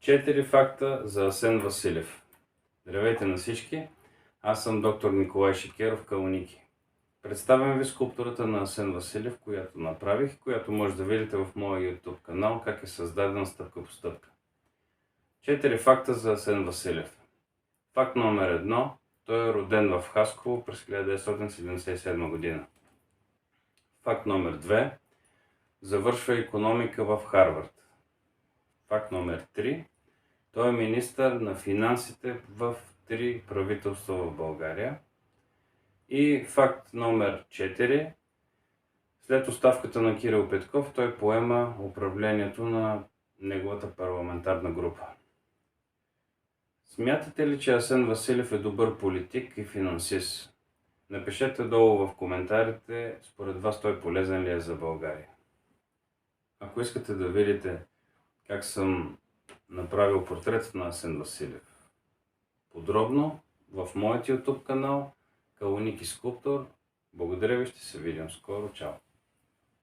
4 факта за Асен Василев. Здравейте на всички! Аз съм доктор Николай Шикеров, Калники. Представям ви скулптурата на Асен Василев, която направих, която може да видите в моя YouTube канал, как е създадена стъпка по стъпка. 4 факта за Асен Василев. Факт номер 1. Той е роден в Хасково през 1977 година. Факт номер 2. Завършва икономика в Харвард. Факт номер 3. Той е министър на финансите в 3 правителства в България. И факт номер 4. След оставката на Кирил Петков, той поема управлението на неговата парламентарна група. Смятате ли, че Асен Василев е добър политик и финансист? Напишете долу в коментарите, според вас той полезен ли е за България. Ако искате да видите как съм направил портретът на Асен Василев подробно, в моят YouTube канал Калники Скулптор. Благодаря ви, ще се видим скоро. Чао!